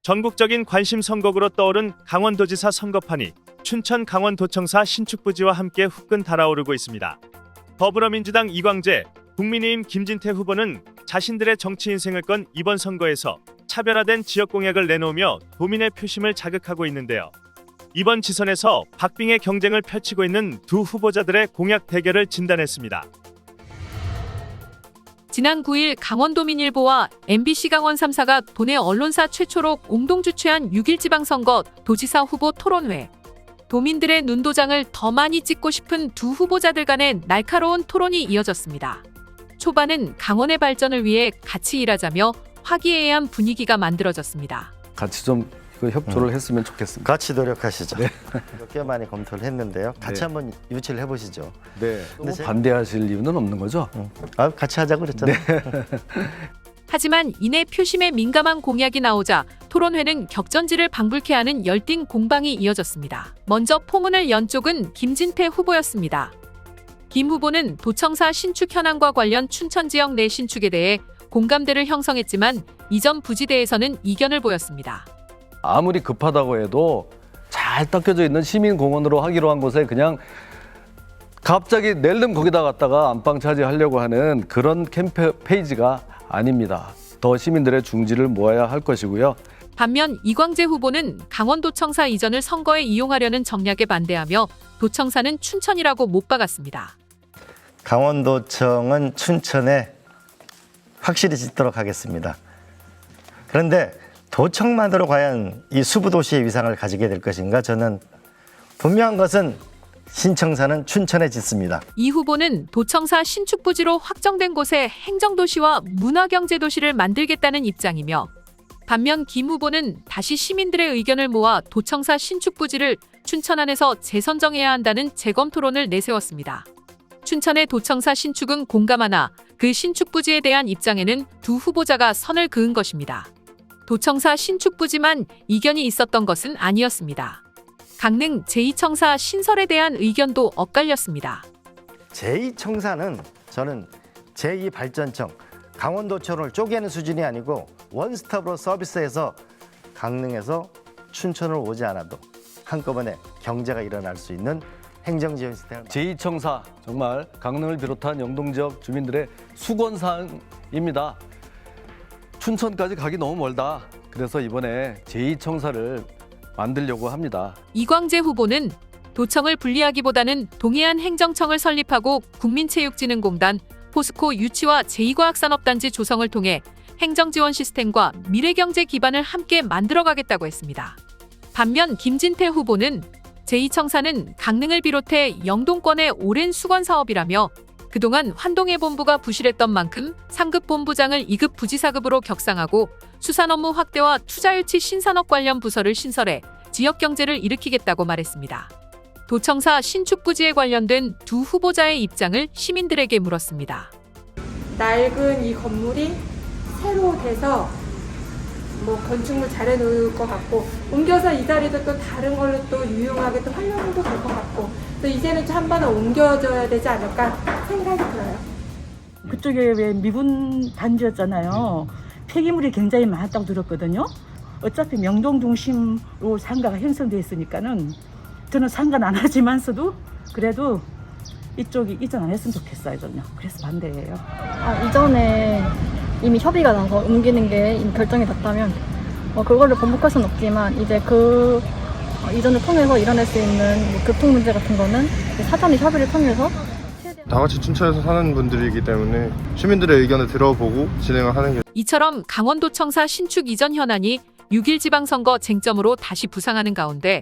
전국적인 관심 선거구로 떠오른 강원도지사 선거판이 춘천 강원도청사 신축부지와 함께 후끈 달아오르고 있습니다. 더불어민주당 이광재, 국민의힘 김진태 후보는 자신들의 정치 인생을 건 이번 선거에서 차별화된 지역 공약을 내놓으며 도민의 표심을 자극하고 있는데요. 이번 지선에서 박빙의 경쟁을 펼치고 있는 두 후보자들의 공약 대결을 진단했습니다. 지난 9일 강원도민일보와 MBC 강원 3사가 도내 언론사 최초로 공동 주최한 6.1 지방선거 도지사 후보 토론회. 도민들의 눈도장을 더 많이 찍고 싶은 두 후보자들 간의 날카로운 토론이 이어졌습니다. 초반은 강원의 발전을 위해 같이 일하자며 화기애애한 분위기가 만들어졌습니다. 같이 좀 협조를 했으면 좋겠습니다. 같이 노력하시죠. 네. 꽤 많이 검토를 했는데요. 같이 한번 유치를 해보시죠. 네. 근데 반대하실 이유는 없는 거죠? 같이 하자고 그랬잖아요. 하지만 이내 표심에 민감한 공약이 나오자 토론회는 격전지를 방불케 하는 열띤 공방이 이어졌습니다. 먼저 포문을 연 쪽은 김진태 후보였습니다. 김 후보는 도청사 신축 현안과 관련 춘천 지역 내 신축에 대해 공감대를 형성했지만 이전 부지대에서는 이견을 보였습니다. 아무리 급하다고 해도 잘 닦여져 있는 시민공원으로 하기로 한 곳에 그냥 갑자기 낼름 거기다 갖다가 안방 차지하려고 하는 그런 캠페인가 아닙니다. 더 시민들의 중지를 모아야 할 것이고요. 반면 이광재 후보는 강원도청사 이전을 선거에 이용하려는 전략에 반대하며 도청사는 춘천이라고 못 박았습니다. 강원도청은 춘천에 확실히 짓도록 하겠습니다. 그런데 도청만으로 과연 이 수부도시의 위상을 가지게 될 것인가? 저는 분명한 것은 신청사는 춘천에 짓습니다. 이 후보는 도청사 신축부지로 확정된 곳에 행정도시와 문화경제도시를 만들겠다는 입장이며 반면 김 후보는 다시 시민들의 의견을 모아 도청사 신축부지를 춘천 안에서 재선정해야 한다는 재검토론을 내세웠습니다. 춘천의 도청사 신축은 공감하나 그 신축부지에 대한 입장에는 두 후보자가 선을 그은 것입니다. 도청사 신축부지만 이견이 있었던 것은 아니었습니다. 강릉 제2청사 신설에 대한 의견도 엇갈렸습니다. 제2청사는 저는 제2발전청, 강원도청을 쪼개는 수준이 아니고 원스톱으로 서비스해서 강릉에서 춘천을 오지 않아도 한꺼번에 경제가 일어날 수 있는 행정지원 시스템을 제2청사 정말 강릉을 비롯한 영동 지역 주민들의 수건사항입니다. 춘천까지 가기 너무 멀다. 그래서 이번에 제2청사를 만들려고 합니다. 이광재 후보는 도청을 분리하기보다는 동해안 행정청을 설립하고 국민체육진흥공단, 포스코 유치와 제2과학산업단지 조성을 통해 행정지원 시스템과 미래경제 기반을 함께 만들어가겠다고 했습니다. 반면 김진태 후보는 제2청사는 강릉을 비롯해 영동권의 오랜 수건사업이라며 그동안 환동해본부가 부실했던 만큼 상급 본부장을 2급 부지사급으로 격상하고 수산 업무 확대와 투자유치 신산업 관련 부서를 신설해 지역 경제를 일으키겠다고 말했습니다. 도청사 신축부지에 관련된 두 후보자의 입장을 시민들에게 물었습니다. 낡은 이 건물이 새로 돼서 건축물 잘 해놓을 것 같고 옮겨서 이 자리도 또 다른 걸로 또 유용하게 또 활용도 될 것 같고 또 이제는 좀 한 번은 옮겨줘야 되지 않을까 생각이 들어요. 그쪽에 왜 미군 단지였잖아요. 폐기물이 굉장히 많았다고 들었거든요. 어차피 명동 중심으로 상가가 형성돼 있으니까는 저는 상관 안 하지만서도 그래도 이쪽이 이전 안 했으면 좋겠어요. 저는 그래서 반대예요. 이전에 이미 협의가 나서 옮기는 게 이미 결정이 됐다면 그거를 번복할 수는 없지만 이제 그 이전을 통해서 일어날 수 있는 교통 문제 같은 거는 사전에 협의를 통해서 다 같이 춘천에서 사는 분들이기 때문에 시민들의 의견을 들어보고 진행을 하는 게 이처럼 강원도청사 신축 이전 현안이 6.1 지방선거 쟁점으로 다시 부상하는 가운데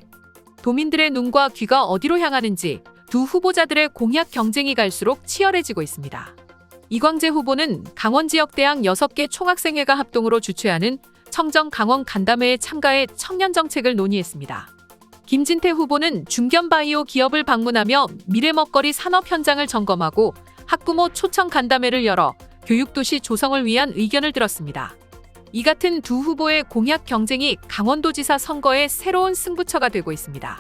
도민들의 눈과 귀가 어디로 향하는지 두 후보자들의 공약 경쟁이 갈수록 치열해지고 있습니다. 이광재 후보는 강원지역대학 6개 총학생회가 합동으로 주최하는 청정 강원 간담회에 참가해 청년 정책을 논의했습니다. 김진태 후보는 중견바이오 기업을 방문하며 미래 먹거리 산업 현장을 점검하고 학부모 초청 간담회를 열어 교육도시 조성을 위한 의견을 들었습니다. 이 같은 두 후보의 공약 경쟁이 강원도지사 선거의 새로운 승부처가 되고 있습니다.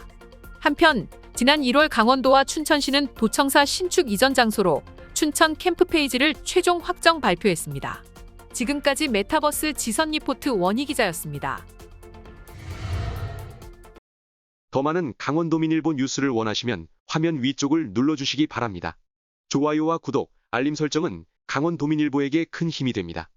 한편 지난 1월 강원도와 춘천시는 도청사 신축 이전 장소로 춘천 캠프 페이지를 최종 확정 발표했습니다. 지금까지 메타버스 지선 리포트 원희 기자였습니다. 더 많은 강원도민일보 뉴스를 원하시면 화면 위쪽을 눌러주시기 바랍니다. 좋아요와 구독, 알림 설정은 강원도민일보에게 큰 힘이 됩니다.